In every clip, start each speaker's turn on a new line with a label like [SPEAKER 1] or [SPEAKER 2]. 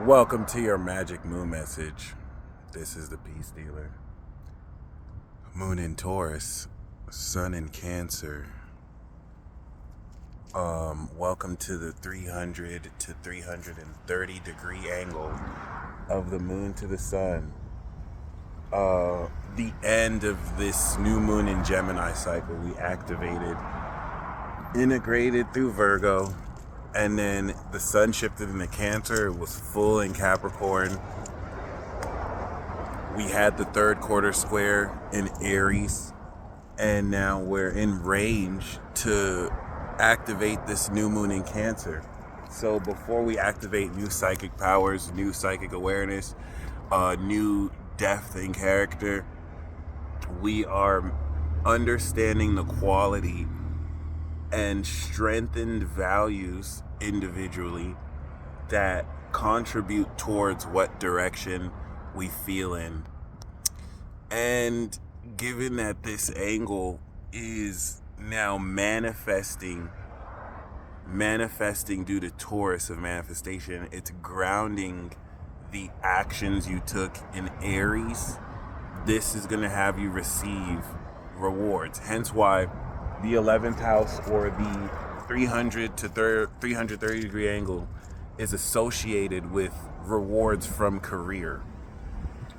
[SPEAKER 1] Welcome to your magic moon message. This is the Peace Dealer. Moon in Taurus, Sun in Cancer. Welcome to the 300 to 330 degree angle of the moon to the sun. The end of this new moon in Gemini cycle, we activated, integrated through Virgo. And then the sun shifted into Cancer. It was full in Capricorn. We had the third quarter square in Aries. And now we're in range to activate this new moon in Cancer. So before we activate new psychic powers, new psychic awareness, new depth in character, we are understanding the quality and strengthened values individually that contribute towards what direction we feel in. And given that this angle is now manifesting due to Taurus of manifestation, it's grounding the actions you took in Aries. This is going to have you receive rewards. Hence why the 11th house, or the 300 to 330 degree angle, is associated with rewards from career,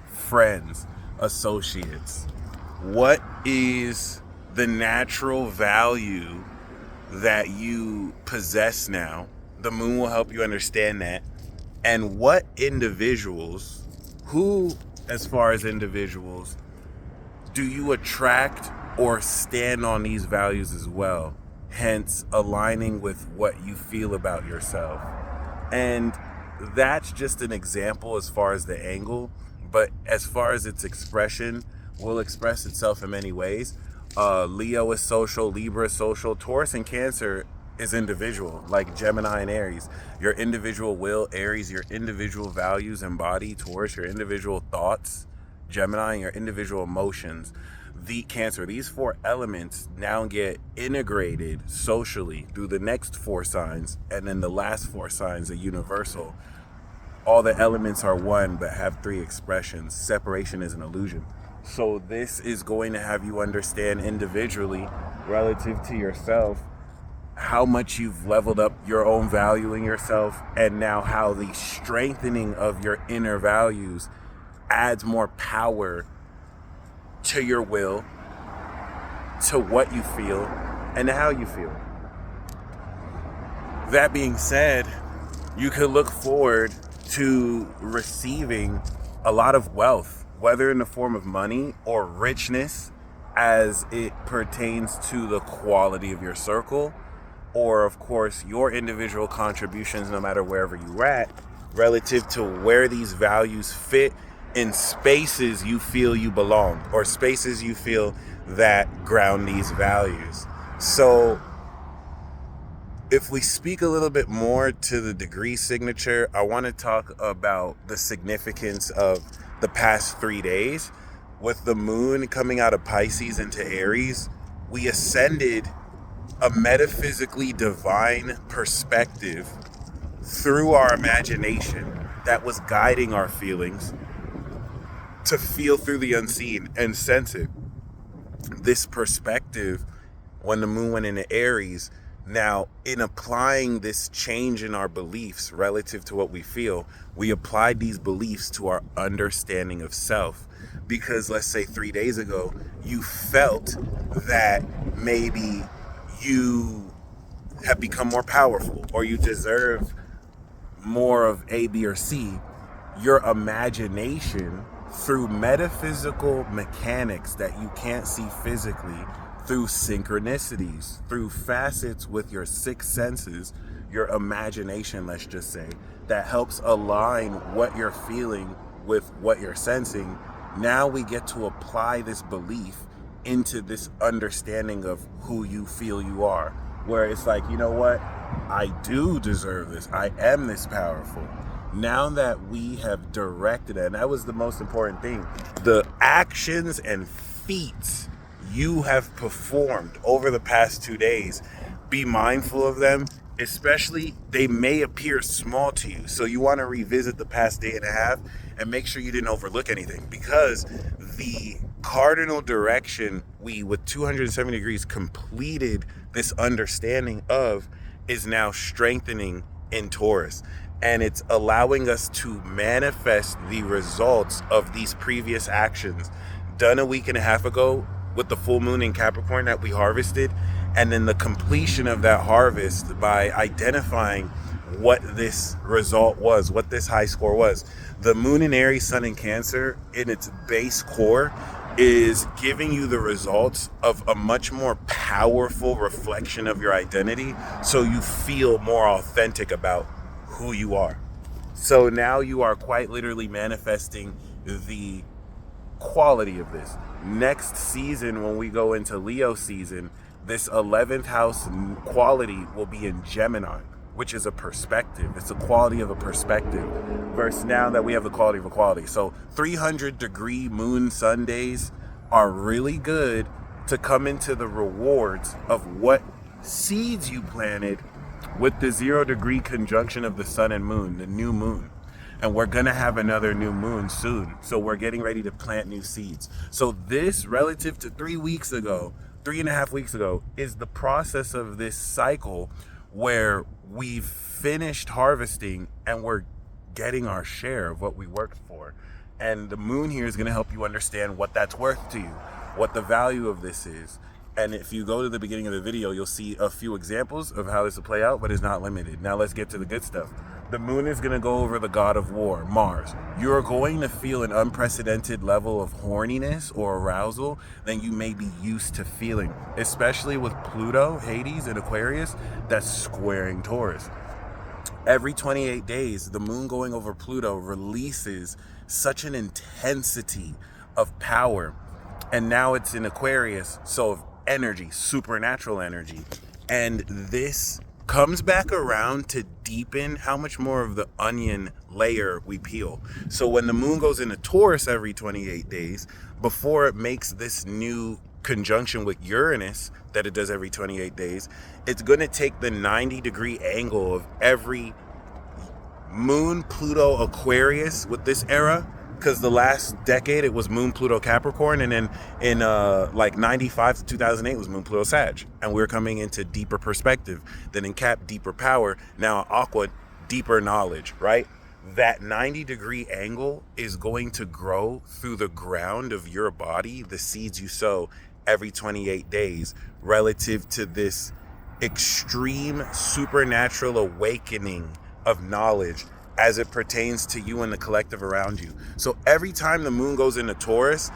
[SPEAKER 1] friends, associates. What is the natural value that you possess now? The moon will help you understand that. And what individuals, as far as individuals, do you attract or stand on these values as well, hence aligning with what you feel about yourself? And that's just an example as far as the angle, but as far as its expression, will express itself in many ways. Leo is social, Libra is social, Taurus and Cancer is individual, like Gemini and Aries. Your individual will, Aries, your individual values and body, Taurus, your individual thoughts, Gemini, your individual emotions. The Cancer, these four elements now get integrated socially through the next four signs, and then the last four signs are universal. All the elements are one but have three expressions. Separation is an illusion. So this is going to have you understand individually, relative to yourself, how much you've leveled up your own value in yourself, and now how the strengthening of your inner values adds more power to your will, to what you feel, and to how you feel. That being said, you could look forward to receiving a lot of wealth, whether in the form of money or richness as it pertains to the quality of your circle, or of course your individual contributions, no matter wherever you're at, relative to where these values fit in spaces you feel you belong, or spaces you feel that ground these values. So if we speak a little bit more to the degree signature, I want to talk about the significance of the past 3 days. With the moon coming out of Pisces into Aries, we ascended a metaphysically divine perspective through our imagination that was guiding our feelings to feel through the unseen and sense it. This perspective, when the moon went into Aries, now in applying this change in our beliefs relative to what we feel, we applied these beliefs to our understanding of self. Because let's say 3 days ago, you felt that maybe you have become more powerful, or you deserve more of A, B, or C. Your imagination, through metaphysical mechanics that you can't see physically, through synchronicities, through facets with your six senses, your imagination, let's just say, that helps align what you're feeling with what you're sensing. Now we get to apply this belief into this understanding of who you feel you are, where it's like, you know what? I do deserve this. I am this powerful. Now that we have directed it, and that was the most important thing, the actions and feats you have performed over the past 2 days, be mindful of them especially they may appear small to you. So you want to revisit the past day and a half and make sure you didn't overlook anything, because the cardinal direction we, with 270 degrees, completed this understanding of is now strengthening in Taurus. And it's allowing us to manifest the results of these previous actions done a week and a half ago with the full moon in Capricorn that we harvested, and then the completion of that harvest by identifying what this result was, what this high score was. The moon in Aries, sun in Cancer, in its base core, is giving you the results of a much more powerful reflection of your identity, so you feel more authentic about who you are. So now you are quite literally manifesting the quality of this. Next season, when we go into Leo season, this 11th house quality will be in Gemini, which is a perspective. It's a quality of a perspective, versus now that we have the quality of a quality. So 300-degree moon sun days are really good to come into the rewards of what seeds you planted with the 0-degree conjunction of the sun and moon, the new moon. And we're gonna have another new moon soon. So we're getting ready to plant new seeds. So this, relative to 3 weeks ago, 3.5 weeks ago, is the process of this cycle where we've finished harvesting and we're getting our share of what we worked for. And the moon here is gonna help you understand what that's worth to you, what the value of this is. And if you go to the beginning of the video, you'll see a few examples of how this will play out, but it's not limited. Now let's get to the good stuff. The moon is going to go over the god of war, Mars. You're going to feel an unprecedented level of horniness or arousal than you may be used to feeling, especially with Pluto, Hades, and Aquarius, that's squaring Taurus. Every 28 days, the moon going over Pluto releases such an intensity of power. And now it's in Aquarius, so of energy, supernatural energy. And this comes back around to deepen how much more of the onion layer we peel. So when the moon goes into Taurus every 28 days, before it makes this new conjunction with Uranus that it does every 28 days, it's going to take the 90-degree angle of every moon, Pluto, Aquarius with this era, because the last decade it was moon, Pluto, Capricorn, and then in like 95 to 2008 was moon, Pluto, Sag. And we're coming into deeper perspective. Then in Cap, deeper power. Now Aqua, deeper knowledge, right? That 90-degree angle is going to grow through the ground of your body, the seeds you sow every 28 days, relative to this extreme supernatural awakening of knowledge as it pertains to you and the collective around you. So every time the moon goes into Taurus,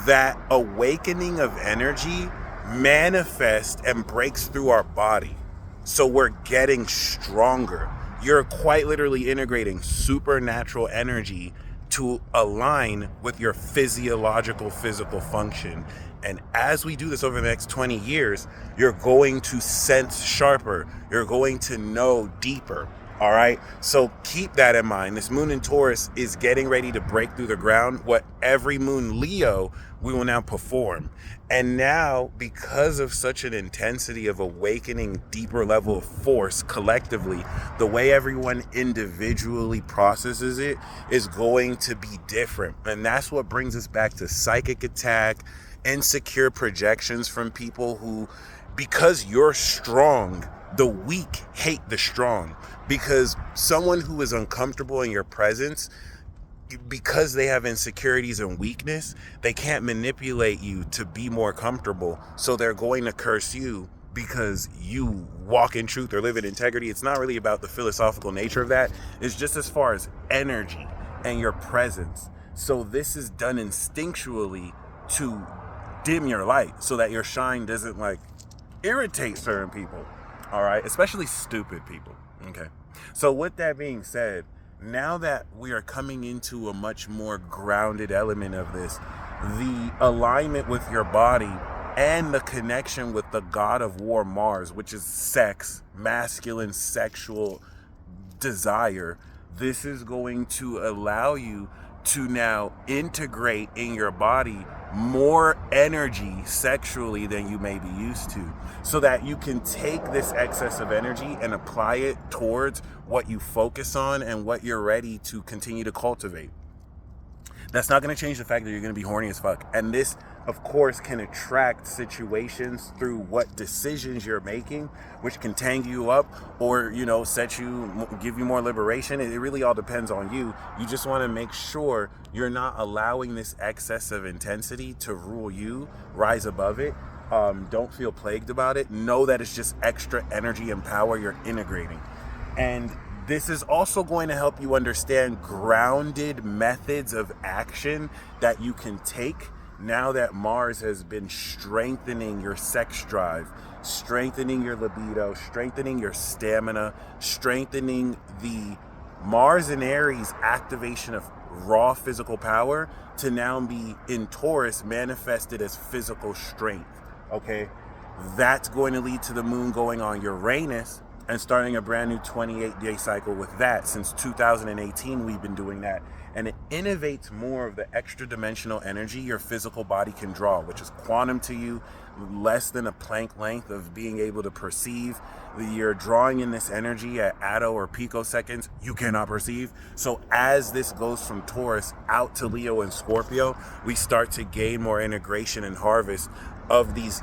[SPEAKER 1] that awakening of energy manifests and breaks through our body. So we're getting stronger. You're quite literally integrating supernatural energy to align with your physiological, physical function. And as we do this over the next 20 years, you're going to sense sharper. You're going to know deeper. All right, so keep that in mind. This moon in Taurus is getting ready to break through the ground. What every moon Leo, we will now perform. And now, because of such an intensity of awakening, deeper level of force collectively, the way everyone individually processes it is going to be different. And that's what brings us back to psychic attack, insecure projections from people who, because you're strong, the weak hate the strong. Because someone who is uncomfortable in your presence, because they have insecurities and weakness, they can't manipulate you to be more comfortable. So they're going to curse you because you walk in truth or live in integrity. It's not really about the philosophical nature of that. It's just as far as energy and your presence. So this is done instinctually to dim your light so that your shine doesn't like irritate certain people. All right, especially stupid people. Okay, so with that being said, now that we are coming into a much more grounded element of this, the alignment with your body and the connection with the god of war, Mars, which is sex, masculine sexual desire, this is going to allow you to now integrate in your body more energy sexually than you may be used to, so that you can take this excess of energy and apply it towards what you focus on and what you're ready to continue to cultivate. That's not going to change the fact that you're going to be horny as fuck. And this, of course, can attract situations through what decisions you're making, which can tangle you up or, give you more liberation. It really all depends on you. You just want to make sure you're not allowing this excess of intensity to rule you. Rise above it. Don't feel plagued about it. Know that it's just extra energy and power you're integrating. And this is also going to help you understand grounded methods of action that you can take now that Mars has been strengthening your sex drive, strengthening your libido, strengthening your stamina, strengthening the Mars and Aries activation of raw physical power to now be in Taurus manifested as physical strength. Okay? That's going to lead to the moon going on Uranus and starting a brand new 28-day cycle with that. Since 2018, we've been doing that. And it innovates more of the extra dimensional energy your physical body can draw, which is quantum to you, less than a Planck length of being able to perceive. You're drawing in this energy at atto or picoseconds you cannot perceive. So as this goes from Taurus out to Leo and Scorpio, we start to gain more integration and harvest of these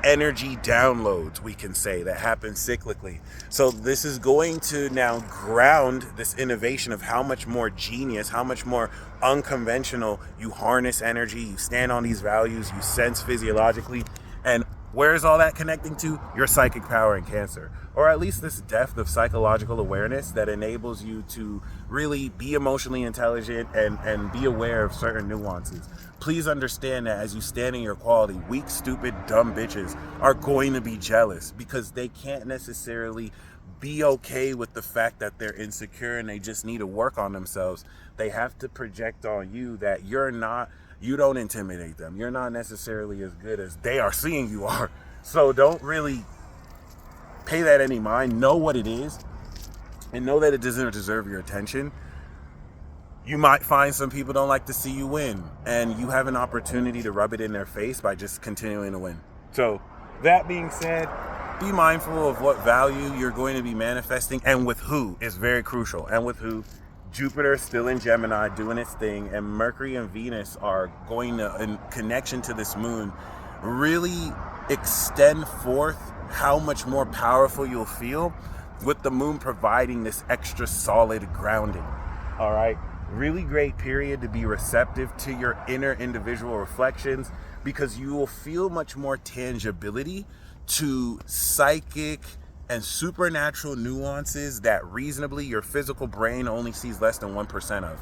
[SPEAKER 1] energy downloads, we can say, that happen cyclically. So this is going to now ground this innovation of how much more genius, how much more unconventional you harness energy, you stand on these values, you sense physiologically. And where is all that connecting to? Your psychic power in Cancer, or at least this depth of psychological awareness that enables you to really be emotionally intelligent and be aware of certain nuances. Please understand that as you stand in your quality, weak, stupid, dumb bitches are going to be jealous because they can't necessarily be okay with the fact that they're insecure and they just need to work on themselves. They have to project on you that you don't intimidate them. You're not necessarily as good as they are seeing you are. So don't really pay that any mind. Know what it is and know that it doesn't deserve your attention. You might find some people don't like to see you win, and you have an opportunity to rub it in their face by just continuing to win. So that being said, be mindful of what value you're going to be manifesting and with who is very crucial. And with who, Jupiter is still in Gemini doing its thing, and Mercury and Venus are going to, in connection to this moon, really extend forth how much more powerful you'll feel with the moon providing this extra solid grounding. All right? Really great period to be receptive to your inner individual reflections, because you will feel much more tangibility to psychic and supernatural nuances that reasonably your physical brain only sees less than 1% of,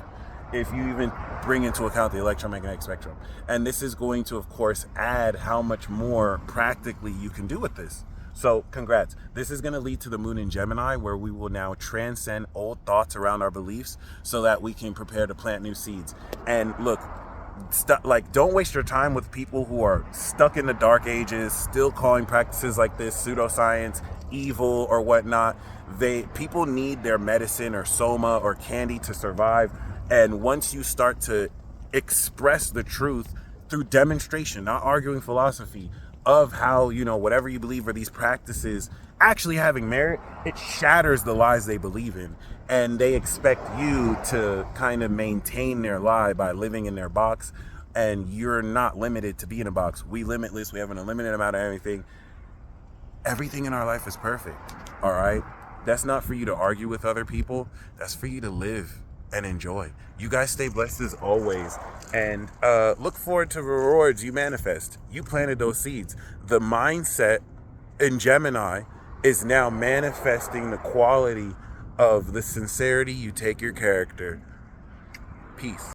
[SPEAKER 1] if you even bring into account the electromagnetic spectrum. And this is going to, of course, add how much more practically you can do with this. So congrats. This is going to lead to the moon in Gemini, where we will now transcend old thoughts around our beliefs so that we can prepare to plant new seeds. And look, don't waste your time with people who are stuck in the dark ages, still calling practices like this pseudoscience, evil, or whatnot. People need their medicine or soma or candy to survive. And once you start to express the truth through demonstration, not arguing philosophy, of how, whatever you believe are these practices actually having merit, it shatters the lies they believe in. And they expect you to kind of maintain their lie by living in their box. And you're not limited to be in a box. We limitless. We have an unlimited amount of everything. Everything in our life is perfect. All right? That's not for you to argue with other people. That's for you to live and enjoy. You guys stay blessed as always, and look forward to the rewards you manifest. You planted those seeds. The mindset in Gemini is now manifesting the quality of the sincerity you take your character. Peace.